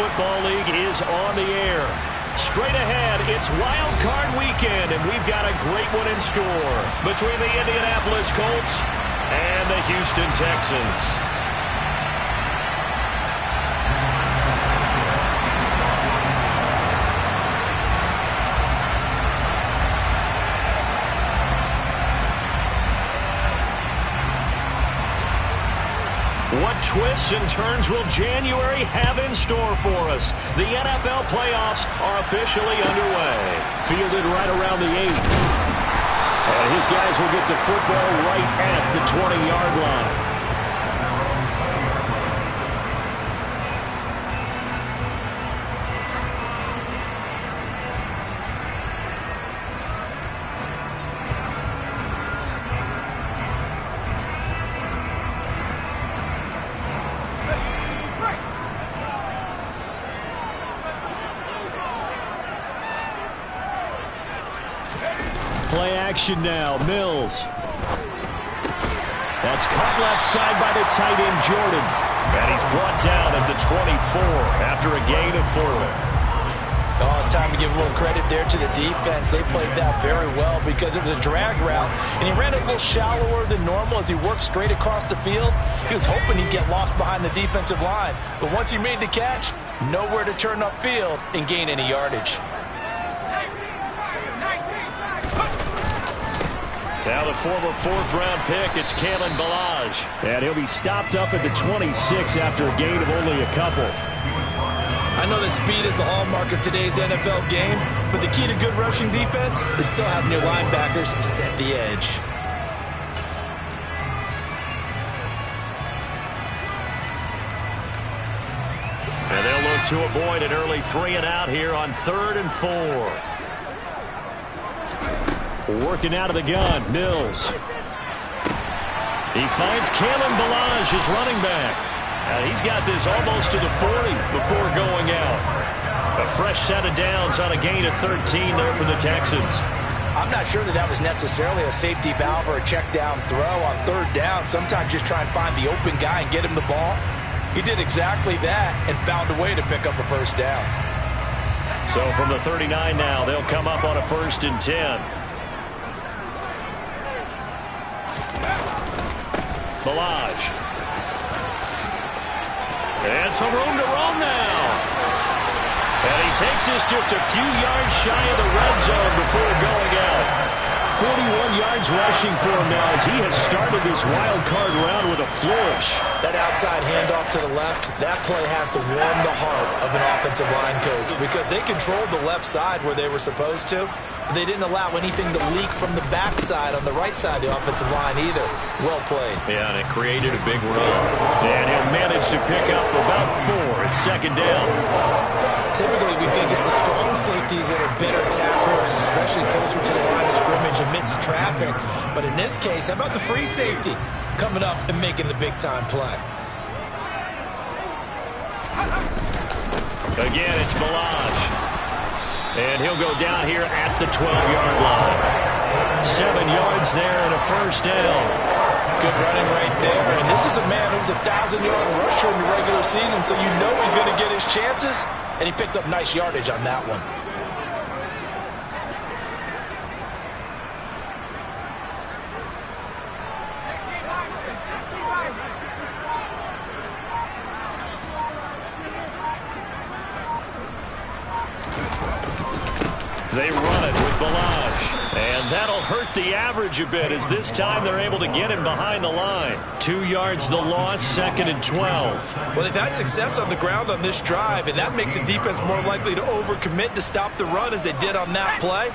Football League is on the air. Straight ahead, it's Wild Card Weekend, and we've got a great one in store between the Indianapolis Colts and the Houston Texans. What twists and turns will January have in store for us? The NFL playoffs are officially underway. Fielded right around the 8. And his guys will get the football right at the 20-yard line. Play action now. Mills. That's caught left side by the tight end, Jordan. And he's brought down at the 24 after a gain of 4. Oh, it's time to give a little credit there to the defense. They played that very well because it was a drag route, and he ran a little shallower than normal as he worked straight across the field. He was hoping he'd get lost behind the defensive line, but once he made the catch, nowhere to turn upfield and gain any yardage. Now the former 4th-round pick, it's Kalen Ballage. And he'll be stopped up at the 26 after a gain of only a couple. I know that speed is the hallmark of today's NFL game, but the key to good rushing defense is still having your linebackers set the edge. And they'll look to avoid an early 3-and-out here on 3rd and 4. Working out of the gun, Mills. He finds Kalen Ballage, his running back. He's got this almost to the 40 before going out. A fresh set of downs on a gain of 13 there for the Texans. I'm not sure that was necessarily a safety valve or a check down throw on 3rd down. Sometimes just try and find the open guy and get him the ball. He did exactly that and found a way to pick up a 1st down. So from the 39 now, they'll come up on a 1st and 10. Ballage. And some room to roam now. And he takes this just a few yards shy of the red zone before going out. 41 yards rushing for him now as he has started this wild card round with a flourish. That outside handoff to the left, that play has to warm the heart of an offensive line coach because they controlled the left side where they were supposed to, but they didn't allow anything to leak from the backside on the right side of the offensive line either. Well played. Yeah, and it created a big run. And he'll manage to pick up about 4 at 2nd down. Typically, we think it's the strong safeties that are better tacklers, especially closer to the line of scrimmage amidst traffic. But in this case, how about the free safety coming up and making the big-time play? Again, it's Ballage. And he'll go down here at the 12-yard line. 7 yards there and a 1st down. Good running right there. And this is a man who's a 1,000-yard rusher in the regular season, so you know he's going to get his chances. And he picks up nice yardage on that one. They run it with Ballage. And that'll hurt the average a bit as this time they're able to get him behind the line. 2 yards the loss, 2nd and 12. Well, they've had success on the ground on this drive, and that makes the defense more likely to overcommit to stop the run as they did on that play.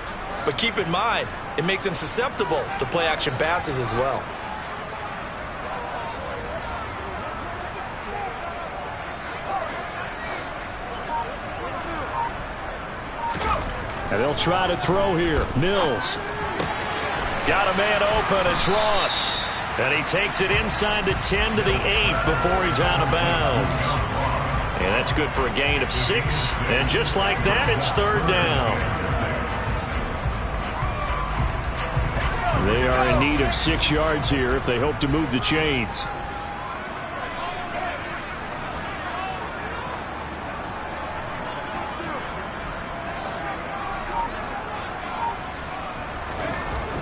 But keep in mind, it makes them susceptible to play-action passes as well. And they'll try to throw here. Mills. Got a man open. It's Ross. And he takes it inside the 10 to the 8 before he's out of bounds. And that's good for a gain of 6. And just like that, it's 3rd down. They are in need of 6 yards here if they hope to move the chains.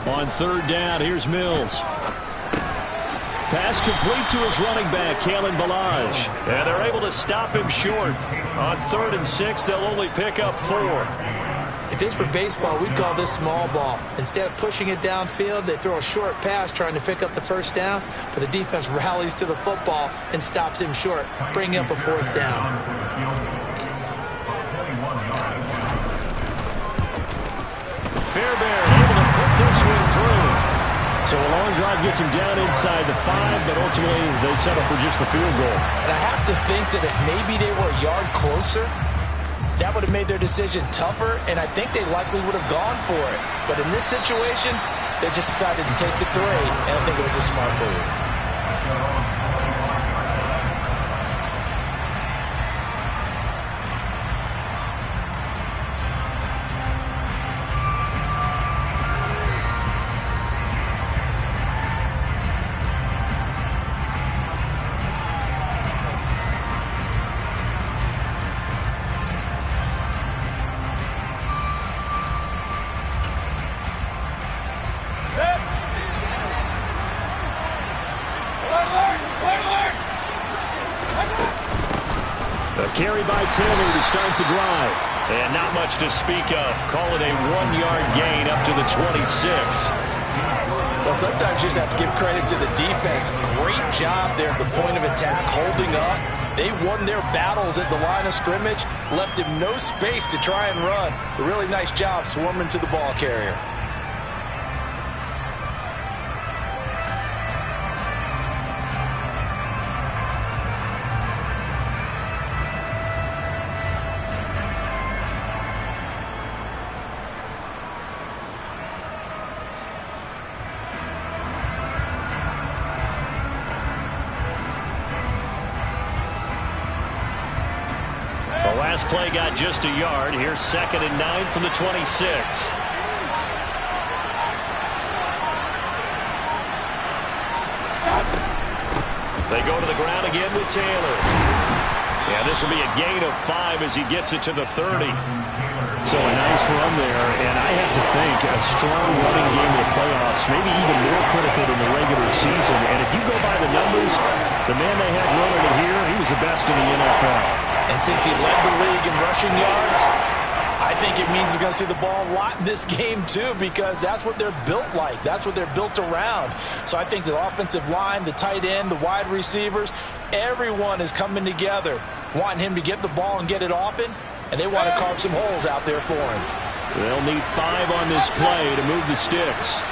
On third down, here's Mills. Pass complete to his running back, Kalen Ballage. And they're able to stop him short. On 3rd and 6, they'll only pick up 4. If this were baseball, we'd call this small ball. Instead of pushing it downfield, they throw a short pass trying to pick up the first down, but the defense rallies to the football and stops him short, bringing up a 4th down. Fairbairn able to put this one through. So a long drive gets him down inside the 5, but ultimately they settle for just the field goal. And I have to think that if maybe they were a yard closer, that would have made their decision tougher, and I think they likely would have gone for it. But in this situation, they just decided to take the 3, and I think it was a smart move. Carry by Taylor to start the drive. And not much to speak of. Call it a 1-yard gain up to the 26. Well, sometimes you just have to give credit to the defense. Great job there at the point of attack, holding up. They won their battles at the line of scrimmage, left him no space to try and run. A really nice job swarming to the ball carrier. Last play got just a yard. Here's 2nd and 9 from the 26. They go to the ground again with Taylor. Yeah, this will be a gain of 5 as he gets it to the 30. So a nice run there, and I have to think a strong running game in the playoffs, maybe even more critical than the regular season. And if you go by the numbers, the man they had running it here, he was the best in the NFL. And since he led the league in rushing yards, I think it means he's going to see the ball a lot in this game too, because that's what they're built like. That's what they're built around. So I think the offensive line, the tight end, the wide receivers, everyone is coming together, wanting him to get the ball and get it often, and they want to carve some holes out there for him. They'll need 5 on this play to move the sticks.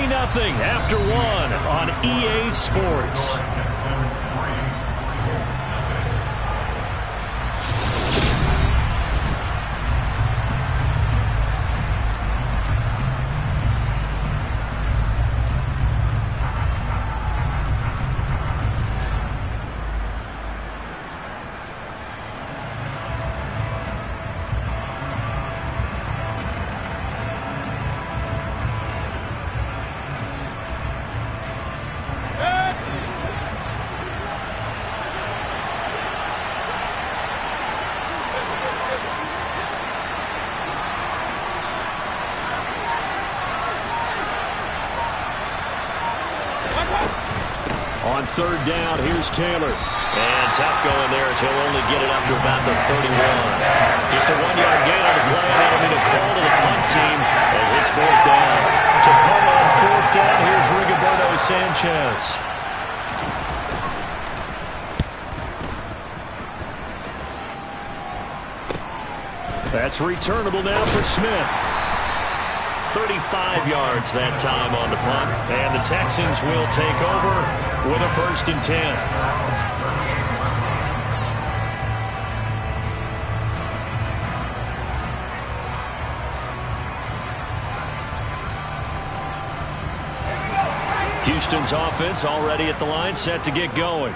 Nothing after 1 on EA Sports. On 3rd down, here's Taylor. And tough going there as he'll only get it up to about the 31. Just a 1-yard gain on the play. That'll be a call to the punt team as it's 4th down. To punt on 4th down, here's Rigoberto Sanchez. That's returnable now for Smith. 35 yards that time on the punt. And the Texans will take over with a 1st and 10. Houston's offense already at the line, set to get going.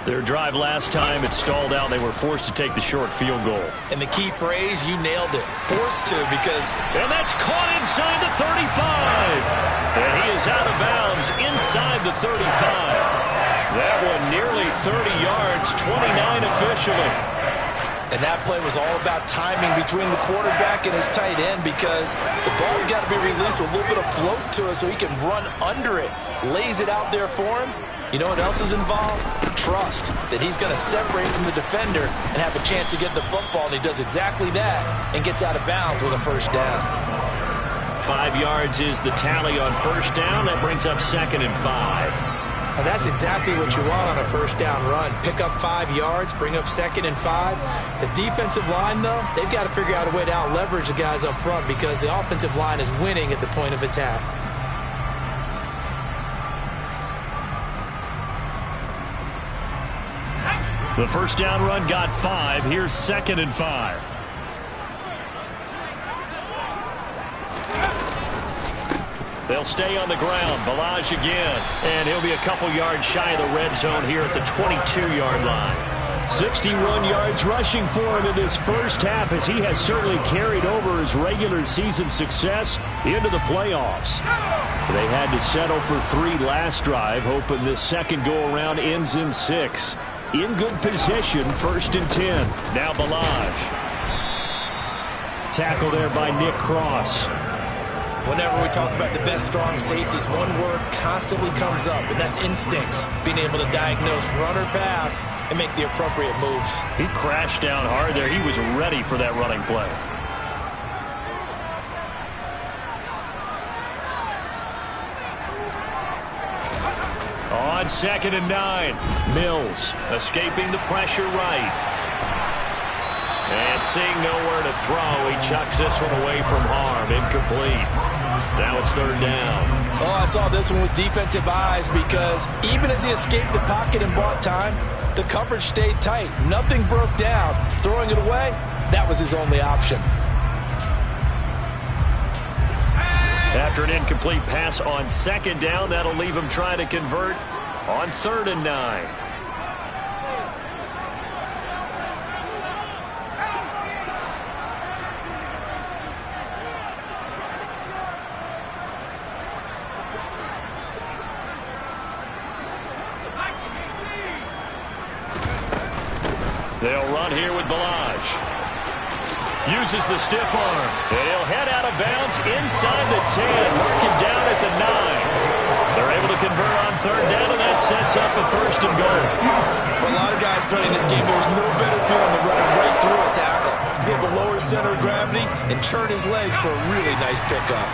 Their drive last time, it stalled out. They were forced to take the short field goal. And the key phrase, you nailed it. Forced to, because... And that's caught inside the 35. And he is out of bounds inside the 35. That one nearly 30 yards, 29 officially. And that play was all about timing between the quarterback and his tight end, because the ball's got to be released with a little bit of float to it so he can run under it. Lays it out there for him. You know what else is involved? Trust that he's going to separate from the defender and have a chance to get the football, and he does exactly that and gets out of bounds with a first down. 5 yards is the tally on first down. That brings up 2nd and 5. And that's exactly what you want on a first down run. Pick up 5 yards, bring up 2nd and 5. The defensive line, though, they've got to figure out a way to out-leverage the guys up front, because the offensive line is winning at the point of attack. The first down run got 5. Here's 2nd and 5. They'll stay on the ground. Ballage again. And he'll be a couple yards shy of the red zone here at the 22-yard line. 61 yards rushing for him in this first half, as he has certainly carried over his regular season success into the playoffs. They had to settle for 3 last drive, hoping this second go-around ends in 6. In good position, 1st and 10. Now Ballage. Tackle there by Nick Cross. Whenever we talk about the best strong safeties, one word constantly comes up, and that's instincts. Being able to diagnose run or pass and make the appropriate moves. He crashed down hard there. He was ready for that running play. On 2nd and 9, Mills escaping the pressure right. And seeing nowhere to throw, he chucks this one away from harm. Incomplete. Now it's 3rd down. Oh, I saw this one with defensive eyes, because even as he escaped the pocket and bought time, the coverage stayed tight. Nothing broke down. Throwing it away, that was his only option. After an incomplete pass on 2nd down, that'll leave him trying to convert on 3rd and 9. They'll run here with Ballage. Uses the stiff arm. And he'll head out of bounds inside the 10. Marking down at the 9. They're able to convert on 3rd down, and that sets up a 1st and goal. For a lot of guys playing this game, there's no better feeling than running right through a tackle. He's able to lower his center of gravity and churn his legs for a really nice pickup.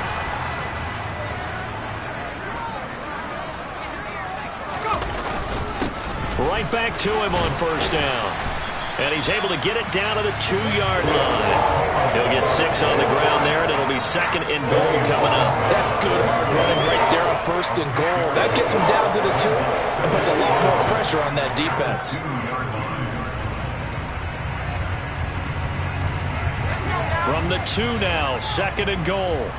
Right back to him on 1st down. And he's able to get it down to the 2-yard line. He'll get 6 on the ground there, and it'll be 2nd and goal coming up. That's good hard running right there on 1st and goal. That gets him down to the 2 and puts a lot more pressure on that defense. From the 2 now, 2nd and goal.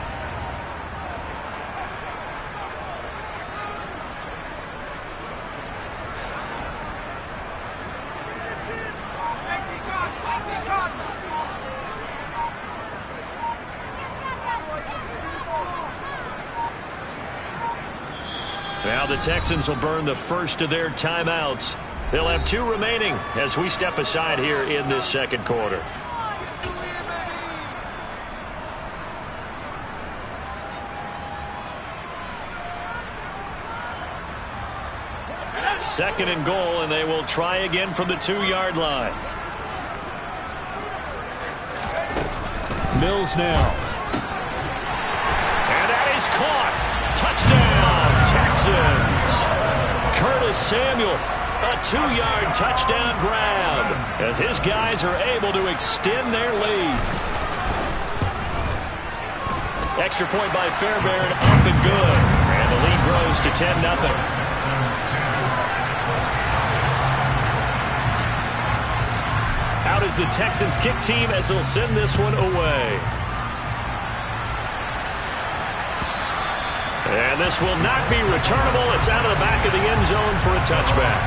Now the Texans will burn the first of their timeouts. They'll have 2 remaining as we step aside here in this 2nd quarter. Second and goal, and they will try again from the 2-yard line. Mills now. And that is caught. Touchdown, Texans. Curtis Samuel, a 2-yard touchdown grab as his guys are able to extend their lead. Extra point by Fairbairn, up and good. And the lead grows to 10-0. Out is the Texans kick team as they'll send this one away. And this will not be returnable. It's out of the back of the end zone for a touchback.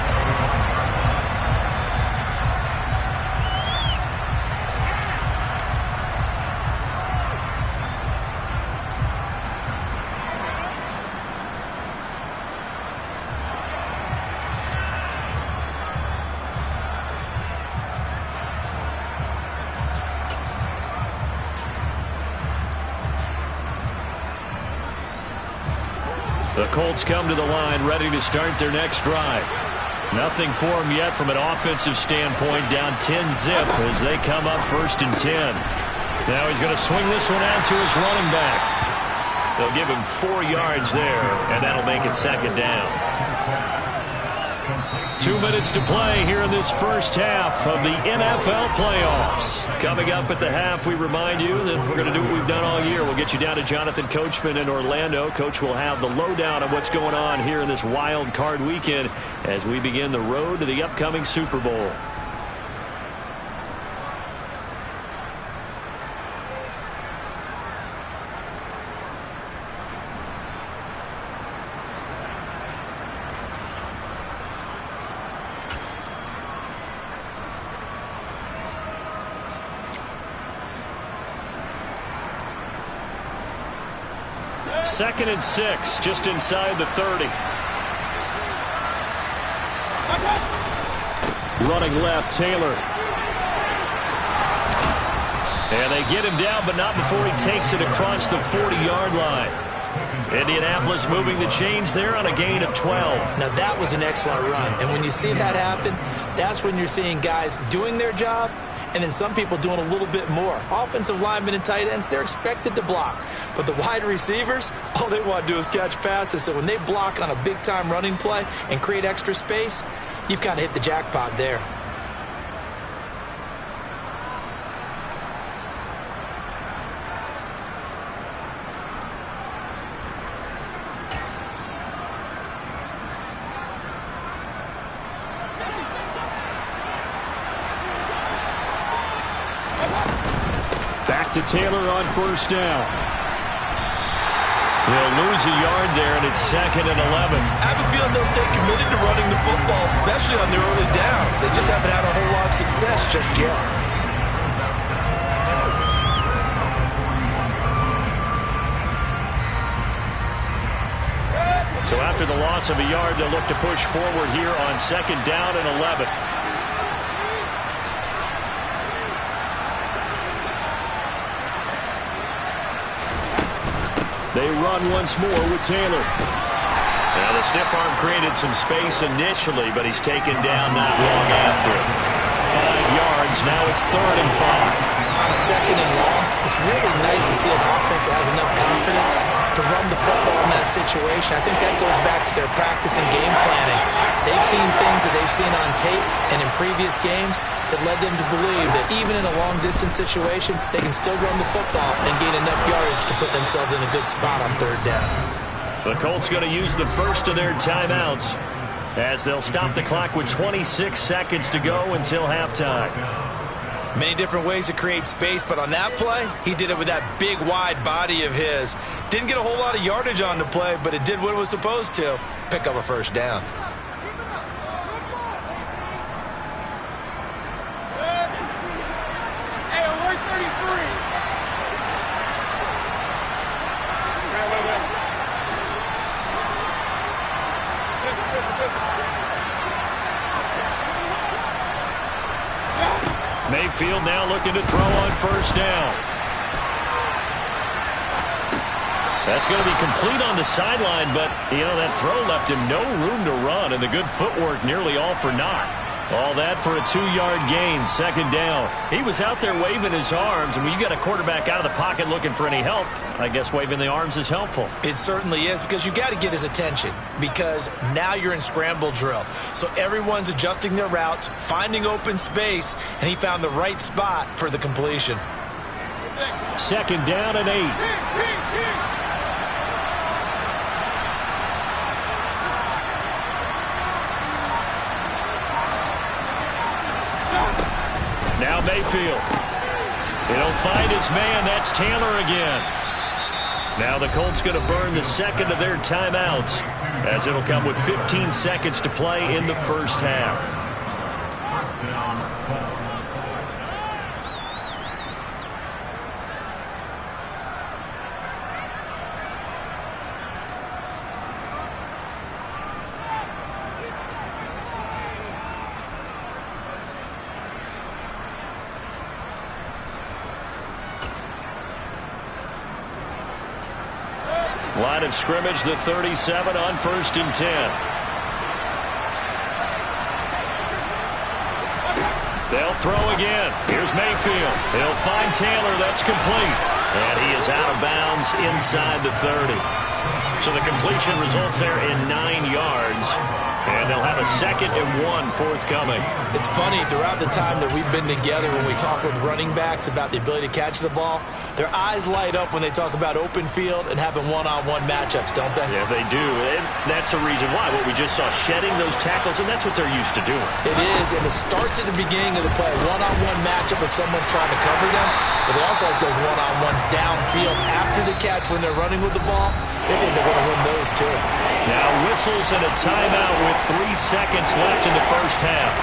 The Colts come to the line ready to start their next drive. Nothing for them yet from an offensive standpoint, down 10-zip as they come up 1st and 10. Now he's going to swing this one out to his running back. They'll give him 4 yards there, and that'll make it 2nd down. 2 minutes to play here in this first half of the NFL playoffs. Coming up at the half, we remind you that we're going to do what we've done all year. We'll get you down to Jonathan Coachman in Orlando. Coach will have the lowdown on what's going on here in this wild card weekend as we begin the road to the upcoming Super Bowl. Second and 6, just inside the 30. Running left, Taylor. And they get him down, but not before he takes it across the 40-yard line. Indianapolis moving the chains there on a gain of 12. Now that was an excellent run. And when you see that happen, that's when you're seeing guys doing their job and then some people doing a little bit more. Offensive linemen and tight ends, they're expected to block. But the wide receivers, all they want to do is catch passes. So when they block on a big-time running play and create extra space, you've kind of hit the jackpot there. Back to Taylor on 1st down. They'll lose a yard there, and it's 2nd and 11. I have a feeling they'll stay committed to running the football, especially on their early downs. They just haven't had a whole lot of success just yet. So after the loss of a yard, they'll look to push forward here on 2nd down and 11. They run once more with Taylor. Now the stiff arm created some space initially, but he's taken down not long after. 5 yards. Now it's 3rd and 5. On a 2nd and long, it's really nice to see an offense that has enough confidence to run the football in that situation. I think that goes back to their practice and game planning. They've seen things that they've seen on tape and in previous games that led them to believe that even in a long-distance situation, they can still run the football and gain enough yardage to put themselves in a good spot on 3rd down. The Colts going to use the first of their timeouts as they'll stop the clock with 26 seconds to go until halftime. Many different ways to create space, but on that play, he did it with that big, wide body of his. Didn't get a whole lot of yardage on the play, but it did what it was supposed to. Pick up a 1st down. Mayfield now looking to throw on 1st down. That's going to be complete on the sideline, but, you know, that throw left him no room to run, and the good footwork nearly all for naught. All that for a 2-yard gain, 2nd down. He was out there waving his arms, and when you got a quarterback out of the pocket looking for any help, I guess waving the arms is helpful. It certainly is, because you got to get his attention, because now you're in scramble drill. So everyone's adjusting their routes, finding open space, and he found the right spot for the completion. 2nd down and 8. Now Mayfield. He'll find his man. That's Taylor again. Now the Colts going to burn the 2nd of their timeouts as it'll come with 15 seconds to play in the first half. Line of scrimmage, the 37 on 1st and 10. They'll throw again. Here's Mayfield. He'll find Taylor. That's complete. And he is out of bounds inside the 30. So the completion results there in 9 yards. And they'll have a 2nd and 1 forthcoming. It's funny, throughout the time that we've been together, when we talk with running backs about the ability to catch the ball, their eyes light up when they talk about open field and having one-on-one matchups, don't they? Yeah, they do. And that's the reason why. What we just saw, shedding those tackles, and that's what they're used to doing. It is, and it starts at the beginning of the play. One-on-one matchup with someone trying to cover them, but they also like those one-on-ones downfield after the catch when they're running with the ball. They think they're going to win those, too. Now whistles and a timeout with 3 seconds left in the first half.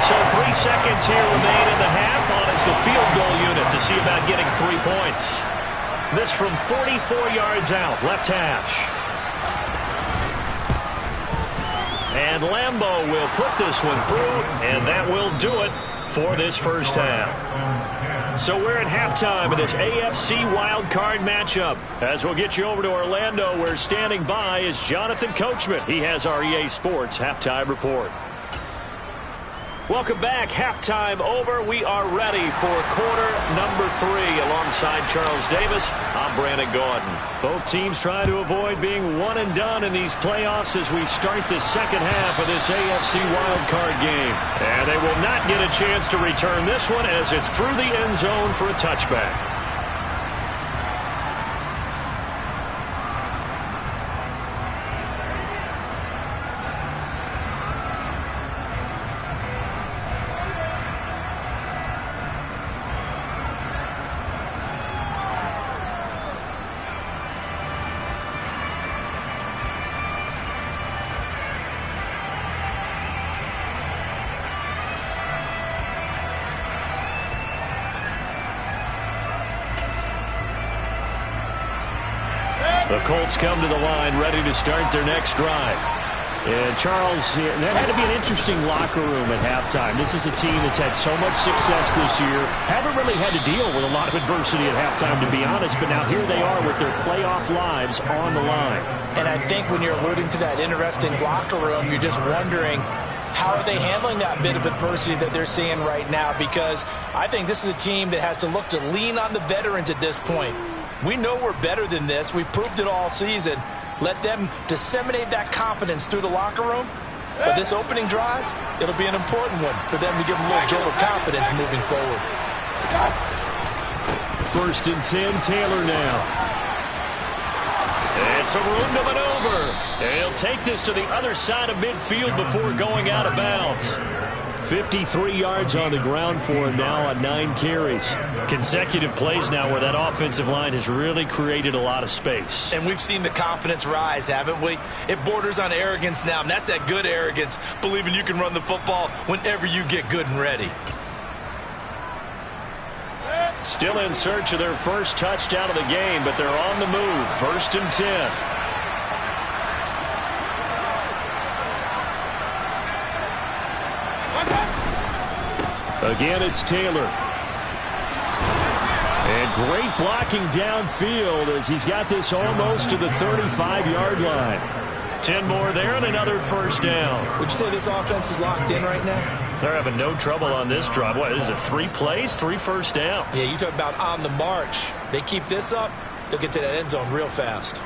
So 3 seconds here remain in the half on as the field goal unit to see about getting 3 points. This from 44 yards out, left hash. And Lambo will put this one through, and that will do it for this first half. So we're at halftime of this AFC wildcard matchup. As we'll get you over to Orlando, where standing by is Jonathan Coachman. He has our EA Sports halftime report. Welcome back. Halftime over. We are ready for quarter number 3. Alongside Charles Davis, I'm Brandon Gaudin. Both teams trying to avoid being one and done in these playoffs as we start the second half of this AFC wildcard game. And they will not get a chance to return this one as it's through the end zone for a touchback. The Colts come to the line, ready to start their next drive. And Charles, that had to be an interesting locker room at halftime. This is a team that's had so much success this year. Haven't really had to deal with a lot of adversity at halftime, to be honest. But now here they are with their playoff lives on the line. And I think when you're alluding to that interesting locker room, you're just wondering, how are they handling that bit of adversity that they're seeing right now? Because I think this is a team that has to look to lean on the veterans at this point. We know we're better than this. We've proved it all season. Let them disseminate that confidence through the locker room. But this opening drive, it'll be an important one for them to give them a little jolt of confidence moving forward. 1st and 10, Taylor now. And some room to maneuver. And he'll take this to the other side of midfield before going out of bounds. 53 yards on the ground for him now on 9 carries. Consecutive plays now where that offensive line has really created a lot of space. And we've seen the confidence rise, haven't we? It borders on arrogance now, and that's that good arrogance, believing you can run the football whenever you get good and ready. Still in search of their first touchdown of the game, but they're on the move. 1st and 10. Again, it's Taylor. And great blocking downfield as he's got this almost to the 35-yard line. 10 more there and another first down. Would you say this offense is locked in right now? They're having no trouble on this drive. What is it, 3 plays, 3 first downs? Yeah, you talk about on the march. They keep this up, they'll get to that end zone real fast.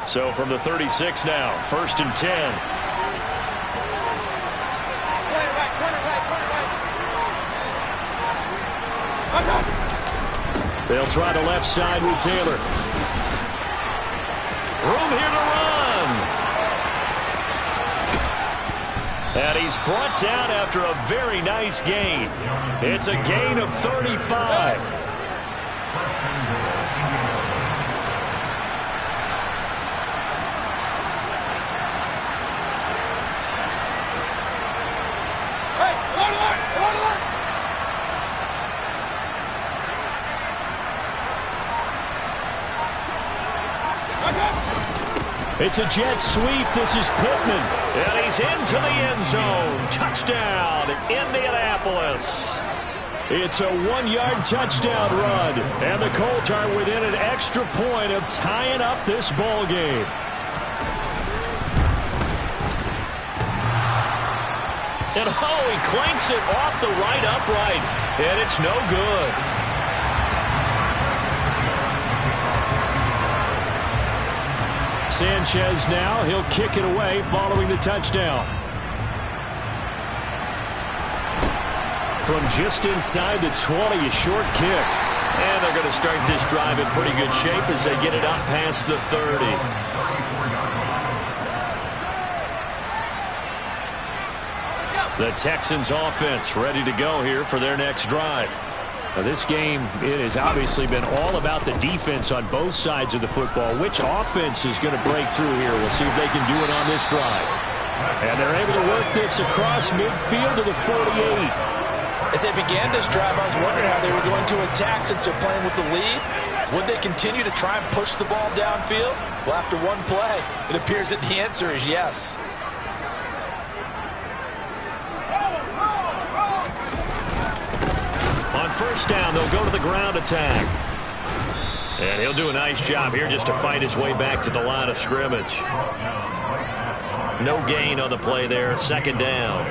So from the 36 now, 1st and 10. They'll try the left side with Taylor. Room here to run. And he's brought down after a very nice gain. It's a gain of 35. It's a jet sweep. This is Pittman. And he's into the end zone. Touchdown, Indianapolis. It's a 1-yard touchdown run. And the Colts are within an extra point of tying up this ball game. And he clanks it off the right upright. And it's no good. Sanchez now, he'll kick it away following the touchdown. From just inside the 20, a short kick. And they're going to start this drive in pretty good shape as they get it up past the 30. The Texans offense ready to go here for their next drive. Now this game, it has obviously been all about the defense on both sides of the football. Which offense is going to break through here? We'll see if they can do it on this drive. And they're able to work this across midfield to the 48. As they began this drive, I was wondering how they were going to attack since they're playing with the lead. Would they continue to try and push the ball downfield? Well, after one play, it appears that the answer is yes. On first down, they'll go to the ground attack. And he'll do a nice job here just to fight his way back to the line of scrimmage. No gain on the play there, second down.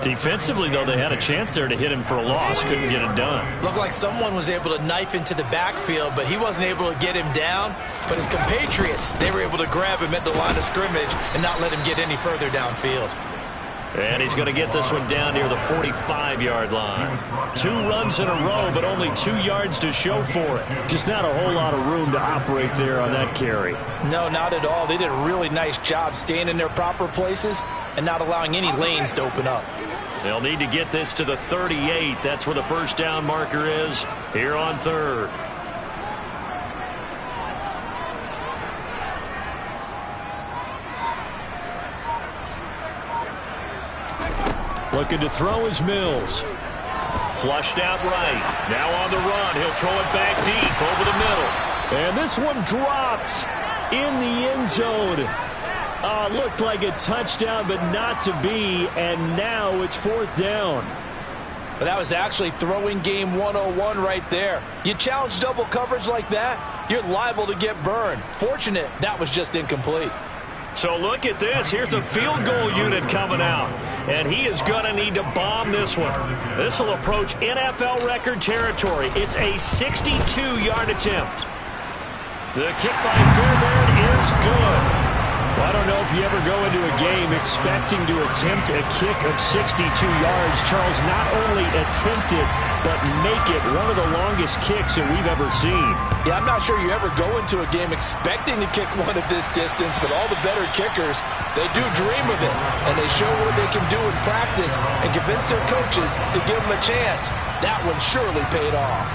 Defensively, though, they had a chance there to hit him for a loss. Couldn't get it done. Looked like someone was able to knife into the backfield, but he wasn't able to get him down. But his compatriots, they were able to grab him at the line of scrimmage and not let him get any further downfield. And he's going to get this one down near the 45-yard line. 2 runs in a row, but only 2 yards to show for it. Just not a whole lot of room to operate there on that carry. No, not at all. They did a really nice job staying in their proper places and not allowing any lanes to open up. They'll need to get this to the 38. That's where the first down marker is here on third. Looking to throw is Mills. Flushed out right. Now on the run. He'll throw it back deep over the middle. And this one dropped in the end zone. Looked like a touchdown, but not to be. And now it's fourth down. But that was actually throwing game 101 right there. You challenge double coverage like that, you're liable to get burned. Fortunate that was just incomplete. So look at this. Here's the field goal unit coming out. And he is going to need to bomb this one. This will approach NFL record territory. It's a 62-yard attempt. The kick by Fairbairn is good. Well, I don't know if you ever go into a game expecting to attempt a kick of 62 yards. Charles, not only attempt it, but make it one of the longest kicks that we've ever seen. Yeah, I'm not sure you ever go into a game expecting to kick one of this distance, but all the better kickers, they do dream of it, and they show what they can do in practice and convince their coaches to give them a chance. That one surely paid off.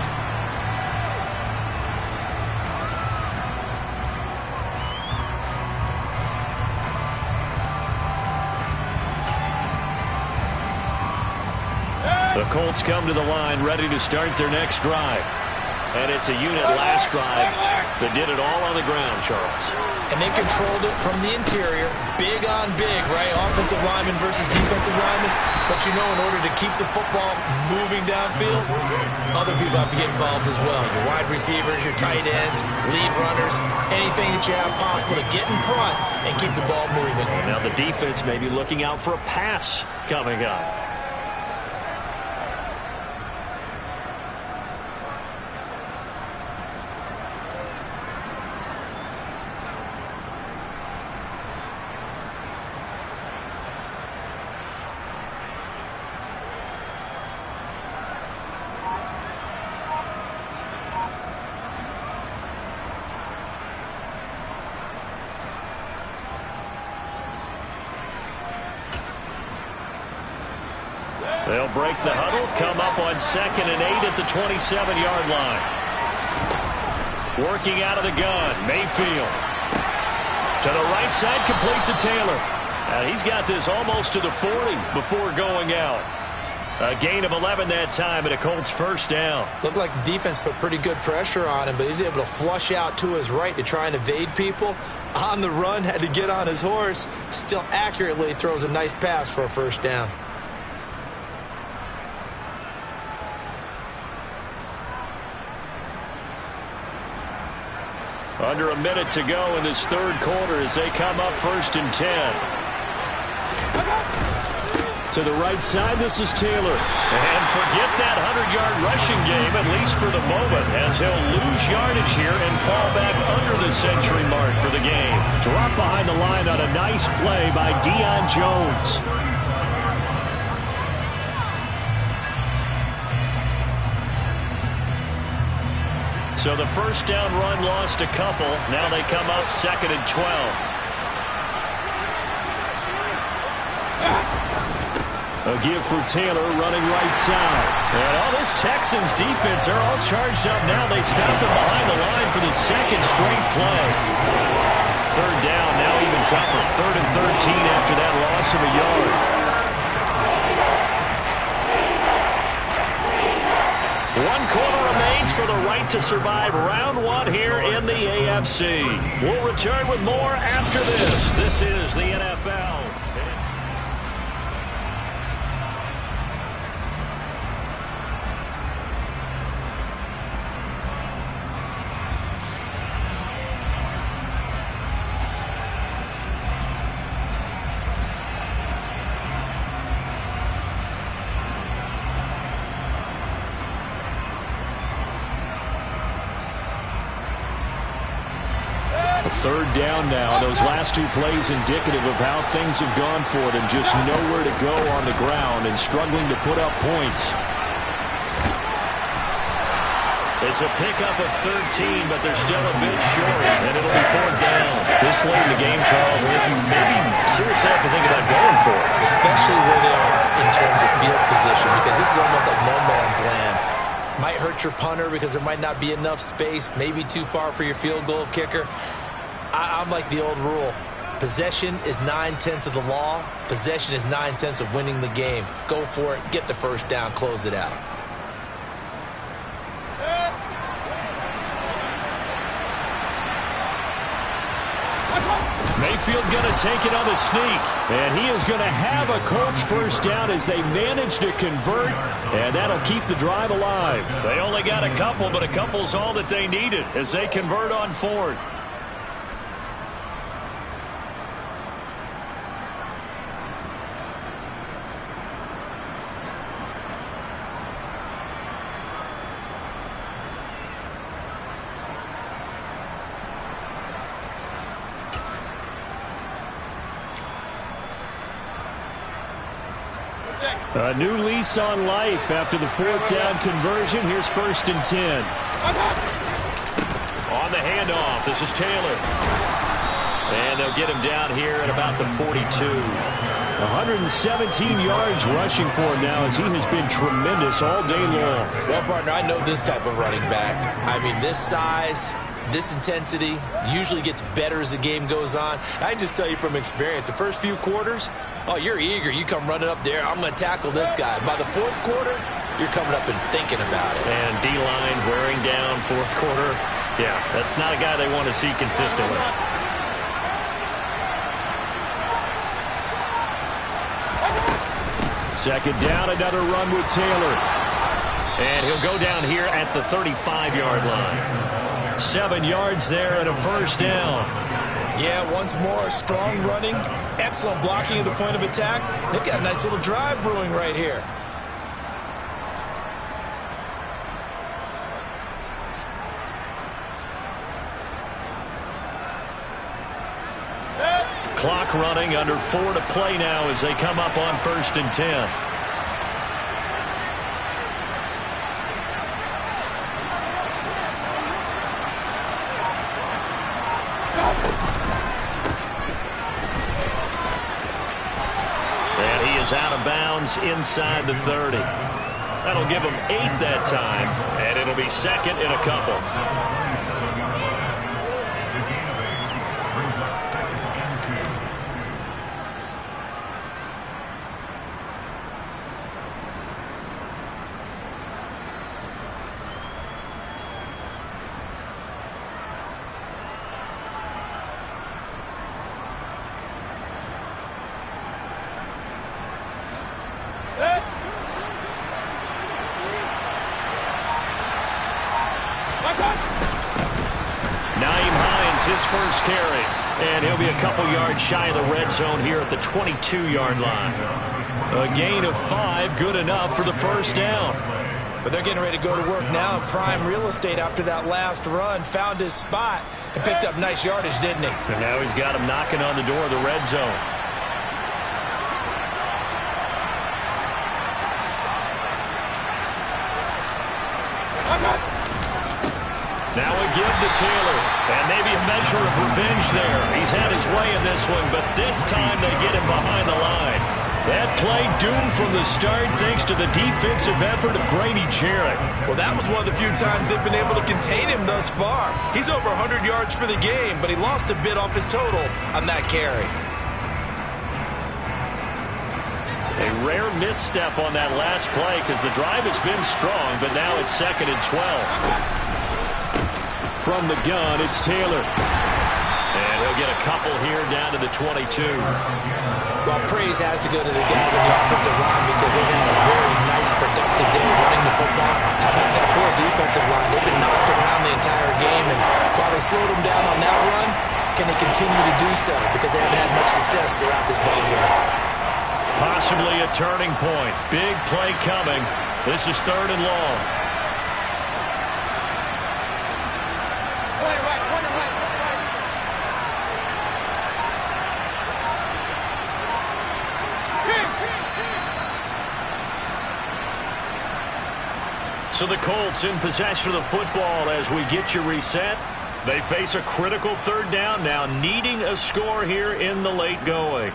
The Colts come to the line ready to start their next drive. And it's a unit last drive that did it all on the ground, Charles. And they controlled it from the interior, big on big, right? Offensive lineman versus defensive lineman. But you know, in order to keep the football moving downfield, other people have to get involved as well. Your wide receivers, your tight ends, lead runners, anything that you have possible to get in front and keep the ball moving. Now the defense may be looking out for a pass coming up. They'll break the huddle, come up on 2nd and 8 at the 27-yard line. Working out of the gun, Mayfield. To the right side, complete to Taylor. And he's got this almost to the 40 before going out. A gain of 11 that time, and a Colts first down. Looked like the defense put pretty good pressure on him, but he's able to flush out to his right to try and evade people. On the run, had to get on his horse. Still accurately throws a nice pass for a first down. Under a minute to go in this third quarter as they come up 1st and 10. To the right side, this is Taylor. And forget that 100-yard rushing game, at least for the moment, as he'll lose yardage here and fall back under the century mark for the game. Drop behind the line on a nice play by Deion Jones. So the first down run lost a couple. Now they come up 2nd and 12. A give for Taylor running right side. And all this Texans defense, they're all charged up now. They stopped them behind the line for the second straight play. Third down, now even tougher. 3rd and 13 after that loss of a yard. 1 quarter remains for the right to survive round 1 here in the AFC. We'll return with more after this. This is the NFL. Third down now. Those last 2 plays indicative of how things have gone for them. Just nowhere to go on the ground and struggling to put up points. It's a pickup of 13, but they're still a bit short, and it'll be 4th down. This late in the game, Charles, I think you maybe seriously have to think about going for it. Especially where they are in terms of field position, because this is almost like no man's land. Might hurt your punter because there might not be enough space, maybe too far for your field goal kicker. I'm like the old rule. Possession is 9/10 of the law. Possession is 9/10 of winning the game. Go for it. Get the first down. Close it out. Mayfield going to take it on the sneak. And he is going to have a Colts first down as they manage to convert. And that'll keep the drive alive. They only got a couple, but a couple's all that they needed as they convert on 4th. A new lease on life after the 4th down conversion. Here's 1st and 10. On the handoff, this is Taylor. And they'll get him down here at about the 42. 117 yards rushing for him now as he has been tremendous all day long. Well, partner, I know this type of running back. I mean, this size, this intensity usually gets better as the game goes on. I just tell you from experience, the first few quarters, oh, you're eager. You come running up there. I'm going to tackle this guy. By the 4th quarter, you're coming up and thinking about it. And D-line wearing down 4th quarter. Yeah, that's not a guy they want to see consistently. Second down, another run with Taylor. And he'll go down here at the 35-yard line. 7 yards there and a first down. Yeah, once more, strong running, excellent blocking at the point of attack. They've got a nice little drive brewing right here. Clock running, under 4 to play now as they come up on 1st and 10. And he is out of bounds inside the 30. That'll give him 8 that time, and it'll be 2nd and a couple. his first carry. And he'll be a couple yards shy of the red zone here at the 22-yard line. A gain of 5, good enough for the first down. But they're getting ready to go to work now in prime real estate after that last run. Found his spot and picked up nice yardage, didn't he? And now he's got him knocking on the door of the red zone. Now again to Taylor. And maybe a measure of revenge there. He's had his way in this one, but this time they get him behind the line. That play doomed from the start thanks to the defensive effort of Grady Jarrett. Well, that was one of the few times they've been able to contain him thus far. He's over 100 yards for the game, but he lost a bit off his total on that carry. A rare misstep on that last play because the drive has been strong, but now it's 2nd and 12. From the gun, it's Taylor. And he'll get a couple here down to the 22. Well, praise has to go to the guys on the offensive line because they've had a very nice, productive day running the football. How about that poor defensive line? They've been knocked around the entire game, and while they slowed them down on that run, can they continue to do so? Because they haven't had much success throughout this ball game. Possibly a turning point. Big play coming. This is 3rd and long. So the Colts in possession of the football as we get you reset. They face a critical 3rd down now, needing a score here in the late going.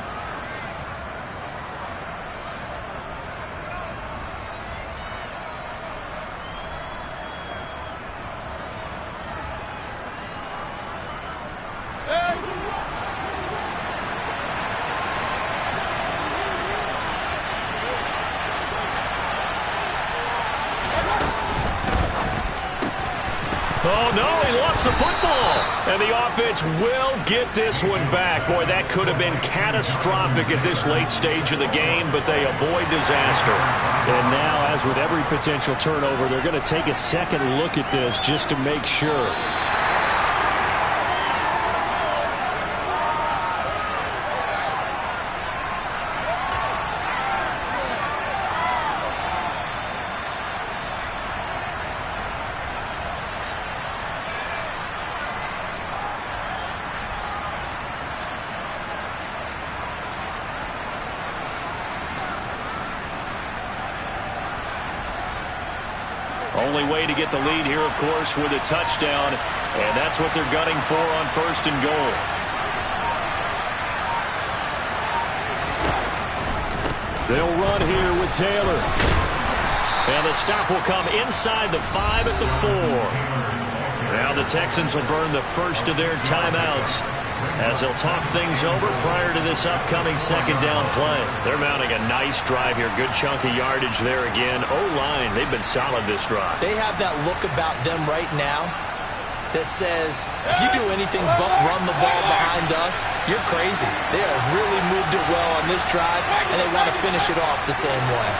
Oh, no, he lost the football. And the offense will get this one back. Boy, that could have been catastrophic at this late stage of the game, but they avoid disaster. And now, as with every potential turnover, they're going to take a second look at this just to make sure. Only way to get the lead here, of course, with a touchdown, and that's what they're gunning for on 1st and goal. They'll run here with Taylor. And the stop will come inside the 5 at the 4. Now the Texans will burn the first of their timeouts as they'll talk things over prior to this upcoming 2nd down play. They're mounting a nice drive here. Good chunk of yardage there again. O-line, they've been solid this drive. They have that look about them right now that says, if you do anything but run the ball behind us, you're crazy. They have really moved it well on this drive, and they want to finish it off the same way.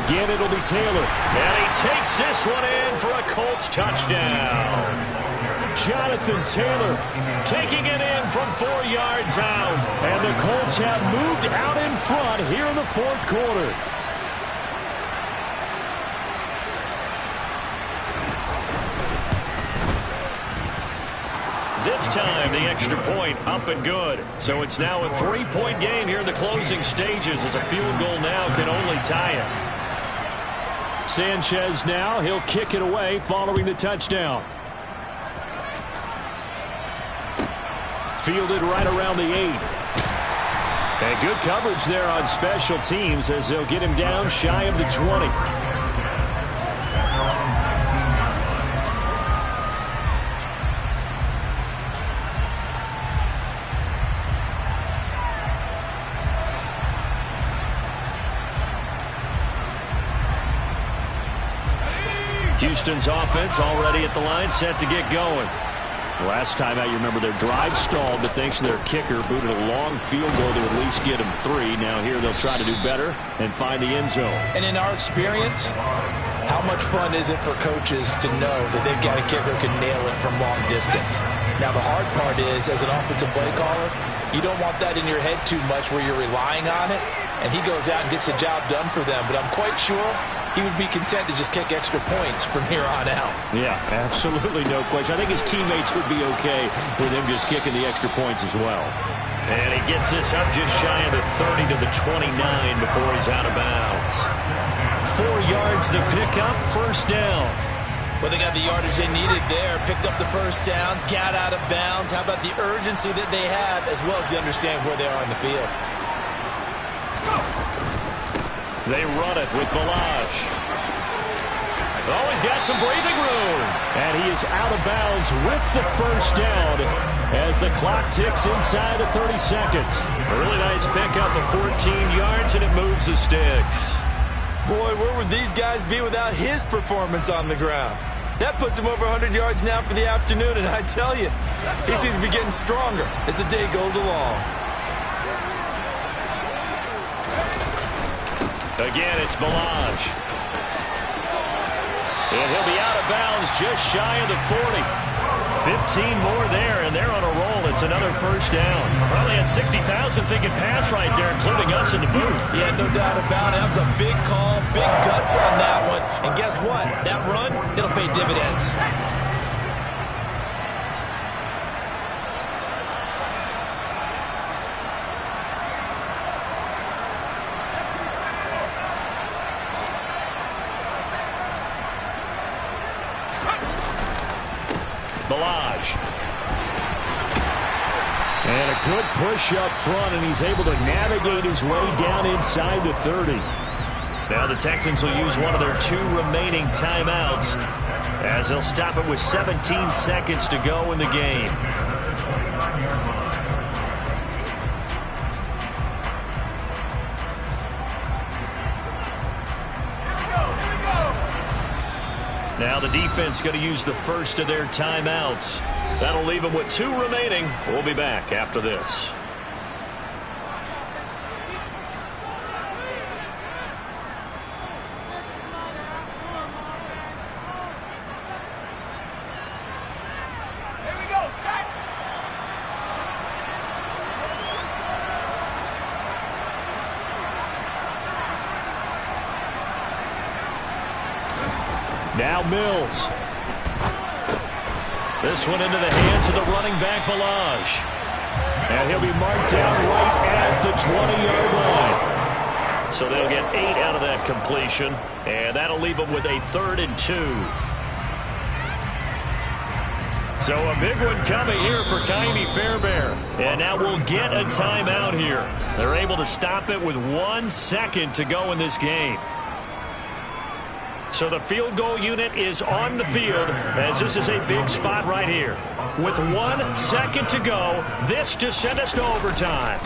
Again, it'll be Taylor. And he takes this one in for a Colts touchdown. Jonathan Taylor taking it in from 4 yards out. And the Colts have moved out in front here in the 4th quarter. This time, the extra point up and good. So it's now a 3-point game here in the closing stages as a field goal now can only tie it. Sanchez now, he'll kick it away following the touchdown. Fielded right around the 8. And good coverage there on special teams as they'll get him down shy of the 20. Houston's offense already at the line, set to get going. Last time out, you remember their drive stalled, but thanks to their kicker, booted a long field goal to at least get them 3. Now here they'll try to do better and find the end zone. And in our experience, How much fun is it for coaches to know that they've got a kicker who can nail it from long distance? Now, the hard part is, as an offensive play caller, you don't want that in your head too much where you're relying on it, and he goes out and gets the job done for them. But I'm quite sure he would be content to just kick extra points from here on out. Yeah, absolutely no question. I think his teammates would be okay with him just kicking the extra points as well. And he gets this up just shy of the 30 to the 29 before he's out of bounds. 4 yards the pickup, first down. Well, they got the yardage they needed there, picked up the first down, got out of bounds. How about the urgency that they have, as well as they understand where they are on the field? They run it with Balaj. Oh, he's got some breathing room. And he is out of bounds with the first down as the clock ticks inside of 30 seconds. A really nice pickup of 14 yards, and it moves the sticks. Boy, where would these guys be without his performance on the ground? That puts him over 100 yards now for the afternoon, and I tell you, he seems to be getting stronger as the day goes along. Again, it's Balaj. And he'll be out of bounds just shy of the 40. 15 more there, and they're on a roll. It's another first down. Probably had 60,000 thinking pass right there, including us in the booth. Yeah, no doubt about it. That was a big call, big guts on that one. And guess what? That run, it'll pay dividends. Balaj. And a good push up front, and he's able to navigate his way down inside the 30. Now the Texans will use one of their 2 remaining timeouts as they'll stop it with 17 seconds to go in the game. Now the defense going to use the first of their timeouts. That'll leave them with 2 remaining. We'll be back after this. Now Mills. This one into the hands of the running back, Balaj. And he'll be marked down right at the 20-yard line. So they'll get 8 out of that completion, and that'll leave them with a 3rd and 2. So a big one coming here for Ka'imi Fairbairn. And now we'll get a timeout here. They're able to stop it with 1 second to go in this game. So the field goal unit is on the field as this is a big spot right here. With 1 second to go, this to send us to overtime.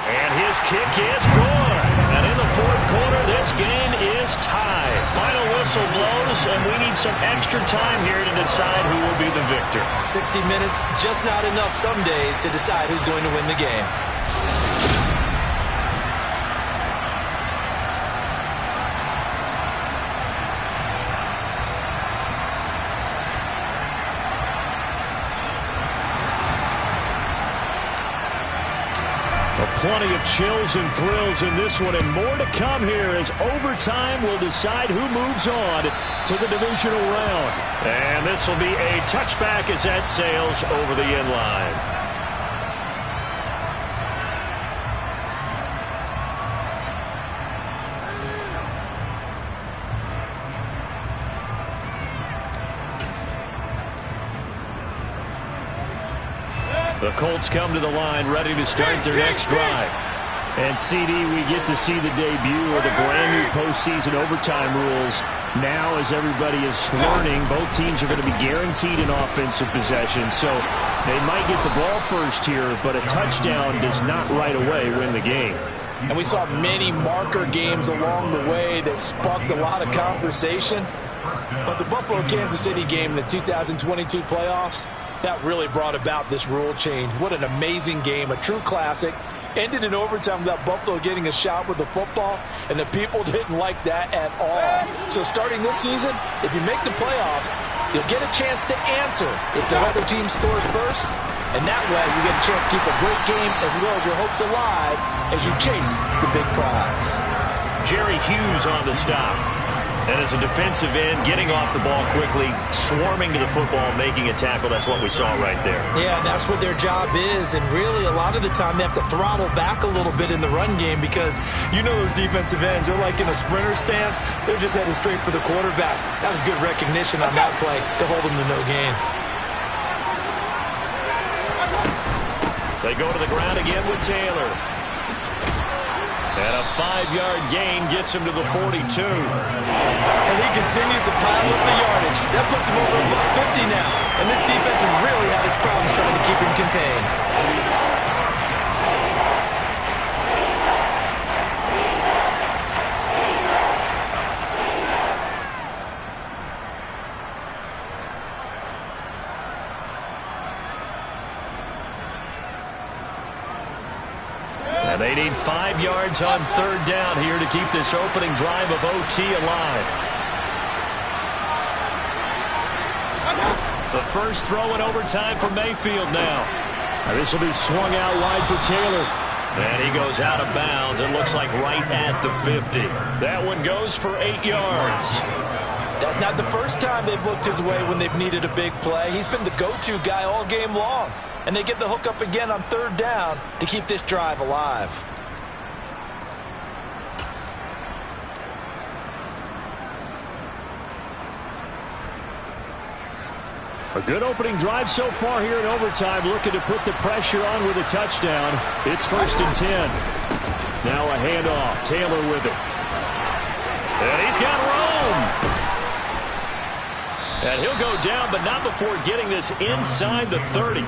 And his kick is good. And in the 4th quarter, this game is tied. Final whistle blows, and we need some extra time here to decide who will be the victor. 60 minutes, just not enough some days to decide who's going to win the game. Plenty of chills and thrills in this one, and more to come here as overtime will decide who moves on to the divisional round. And this will be a touchback as that sails over the end line. The Colts come to the line ready to start their next drive. And, CD, we get to see the debut of the brand-new postseason overtime rules. Now, as everybody is learning, both teams are going to be guaranteed an offensive possession. So they might get the ball first here, but a touchdown does not right away win the game. And we saw many marker games along the way that sparked a lot of conversation. But the Buffalo-Kansas City game in the 2022 playoffs, that really brought about this rule change. What an amazing game, a true classic. ended in overtime without Buffalo getting a shot with the football, and the people didn't like that at all. So starting this season, if you make the playoffs, you'll get a chance to answer if the other team scores first, and that way you get a chance to keep a great game as well as your hopes alive as you chase the big prize. Jerry Hughes on the stop. And as a defensive end, getting off the ball quickly, swarming to the football, making a tackle, that's what we saw right there. Yeah, that's what their job is, and really a lot of the time they have to throttle back a little bit in the run game because you know those defensive ends, they're like in a sprinter stance. They're just headed straight for the quarterback. That was good recognition on that play to hold them to no gain. They go to the ground again with Taylor. And a 5-yard gain gets him to the 42. And he continues to pile up the yardage. That puts him over about 50 now. And this defense has really had its problems trying to keep him contained. And they need 5 yards on third down here to keep this opening drive of OT alive. The first throw in overtime for Mayfield now. And this will be swung out wide for Taylor. And he goes out of bounds. It looks like right at the 50. That one goes for 8 yards. That's not the first time they've looked his way when they've needed a big play. He's been the go-to guy all game long. And they get the hook up again on third down to keep this drive alive. A good opening drive so far here in overtime, looking to put the pressure on with a touchdown. It's 1st and 10. Now a handoff. Taylor with it. And he's got room. And he'll go down, but not before getting this inside the 30.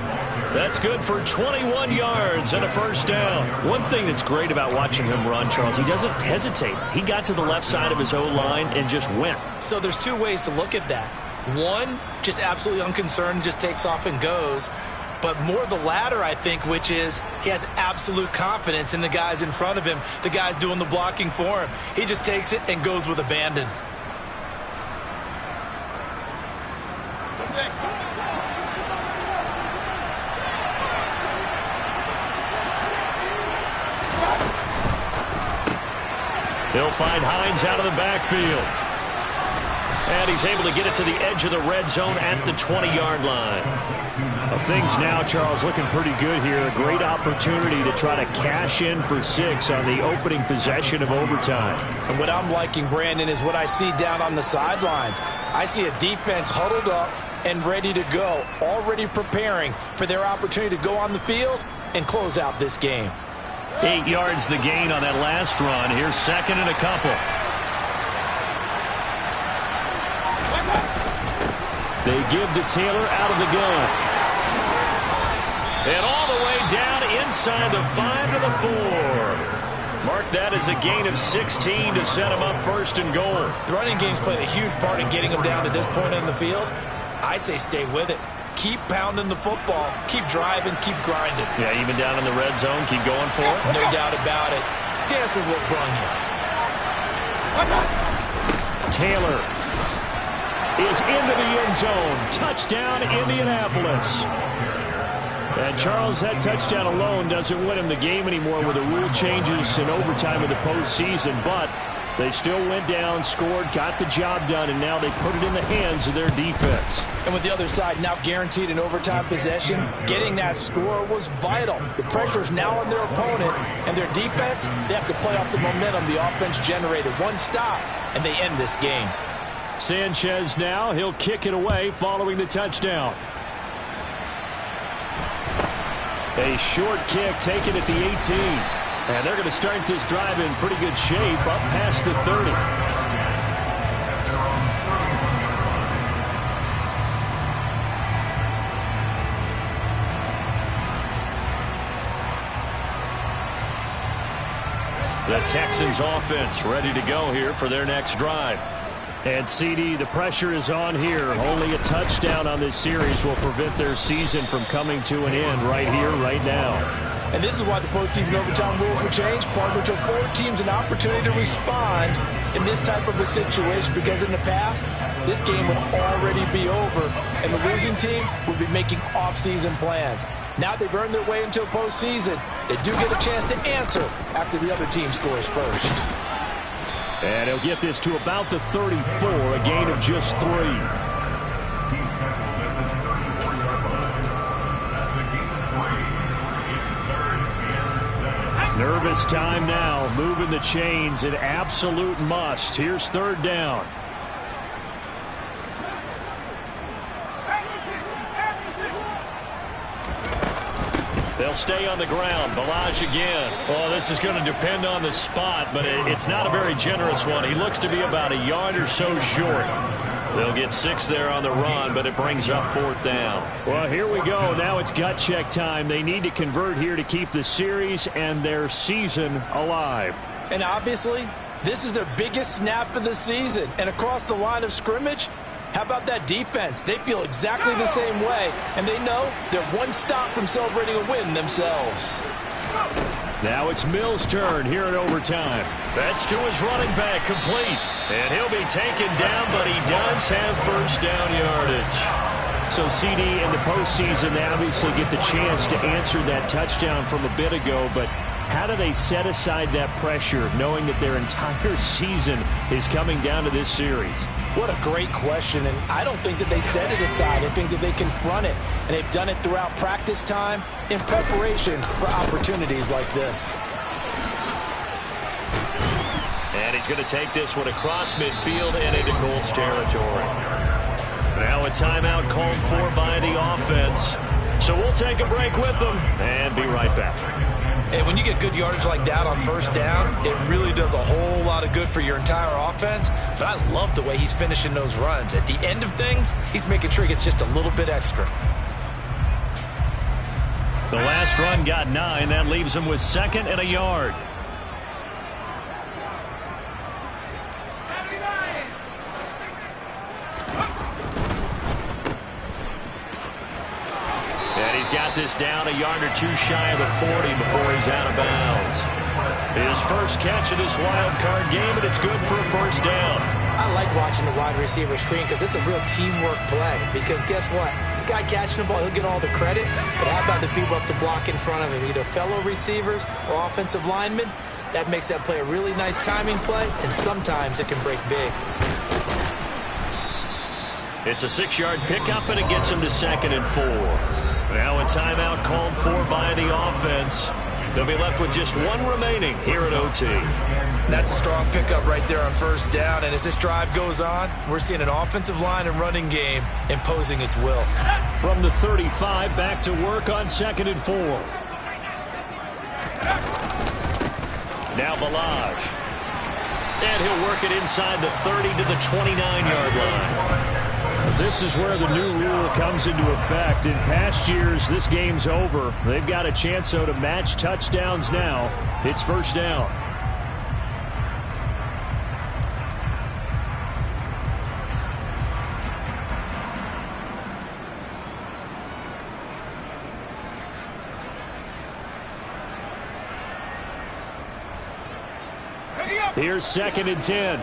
That's good for 21 yards and a first down. One thing that's great about watching him run, Charles, he doesn't hesitate. He got to the left side of his O-line and just went. So there's two ways to look at that. One, just absolutely unconcerned, just takes off and goes. But more the latter, I think, which is he has absolute confidence in the guys in front of him, the guys doing the blocking for him. He just takes it and goes with abandon. They'll find Hines out of the backfield. And he's able to get it to the edge of the red zone at the 20-yard line. Well, things now, Charles, looking pretty good here. A great opportunity to try to cash in for 6 on the opening possession of overtime. And what I'm liking, Brandon, is what I see down on the sidelines. I see a defense huddled up and ready to go, already preparing for their opportunity to go on the field and close out this game. 8 yards the gain on that last run. Here's 2nd and a couple. They give to Taylor out of the gun. And all the way down inside the 5 to the 4. Mark that as a gain of 16 to set him up 1st and goal. The running game's played a huge part in getting him down to this point on the field. I say stay with it. Keep pounding the football. Keep driving. Keep grinding. Yeah, even down in the red zone, keep going for it. No doubt about it. Dance with what brung you. Taylor is into the end zone. Touchdown, Indianapolis. And Charles, that touchdown alone doesn't win him the game anymore with the rule changes in overtime of the postseason, but they still went down, scored, got the job done, and now they put it in the hands of their defense. And with the other side now guaranteed an overtime possession, getting that score was vital. The pressure is now on their opponent, and their defense, they have to play off the momentum the offense generated. One stop, and they end this game. Sanchez now, he'll kick it away following the touchdown. A short kick taken at the 18. And they're going to start this drive in pretty good shape up past the 30. The Texans offense ready to go here for their next drive. And CD, the pressure is on here. Only a touchdown on this series will prevent their season from coming to an end right here, right now. And this is why the postseason overtime rules will change, partner, to afford teams an opportunity to respond in this type of a situation, because in the past, this game would already be over, and the losing team would be making off-season plans. Now they've earned their way into a postseason. They do get a chance to answer after the other team scores first. And he'll get this to about the 34, a gain of just 3. Nervous time now, moving the chains, an absolute must. Here's 3rd down. They'll stay on the ground. Balaj again. Oh, this is going to depend on the spot, but it's not a very generous one. He looks to be about a yard or so short. They'll get 6 there on the run, but it brings up 4th down. Well, here we go. Now it's gut check time. They need to convert here to keep the series and their season alive. And obviously, this is their biggest snap of the season. And across the line of scrimmage, how about that defense? They feel exactly the same way, and they know they're one stop from celebrating a win themselves. Now it's Mills' turn here in overtime. That's to his running back, complete. And he'll be taken down, but he does have 1st down yardage. So CD in the postseason, they obviously get the chance to answer that touchdown from a bit ago, but how do they set aside that pressure knowing that their entire season is coming down to this series? What a great question, and I don't think that they set it aside. I think that they confront it, and they've done it throughout practice time in preparation for opportunities like this. And he's going to take this one across midfield and into Colts territory. Now a timeout called for by the offense. So we'll take a break with them and be right back. And when you get good yardage like that on 1st down, it really does a whole lot of good for your entire offense. But I love the way he's finishing those runs. At the end of things, he's making sure he gets just a little bit extra. The last run got 9. That leaves him with 2nd and a yard. Got this down a yard or 2 shy of the 40 before he's out of bounds. His first catch of this wild card game, and it's good for a 1st down. I like watching the wide receiver screen because it's a real teamwork play. Because guess what? The guy catching the ball, he'll get all the credit. But how about the people up to block in front of him, either fellow receivers or offensive linemen? That makes that play a really nice timing play, and sometimes it can break big. It's a 6-yard pickup, and it gets him to 2nd and 4. Now a timeout called for by the offense. They'll be left with just 1 remaining here at OT. That's a strong pickup right there on 1st down. And as this drive goes on, we're seeing an offensive line and running game imposing its will. From the 35, back to work on 2nd and 4. Now Balaj. And he'll work it inside the 30 to the 29-yard line. This is where the new rule comes into effect. In past years, this game's over. They've got a chance, though, to match touchdowns now. It's 1st down. Here's 2nd and 10.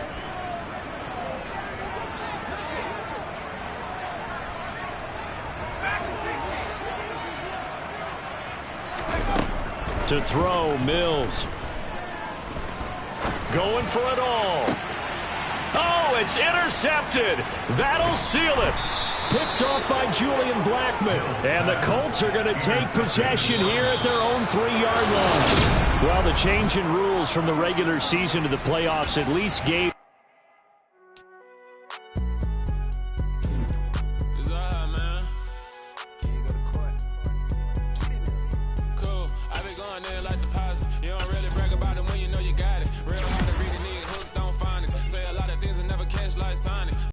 To throw, Mills. Going for it all. Oh, it's intercepted. That'll seal it. Picked off by Julian Blackmon. And the Colts are going to take possession here at their own 3-yard line. Well, the change in rules from the regular season to the playoffs at least gave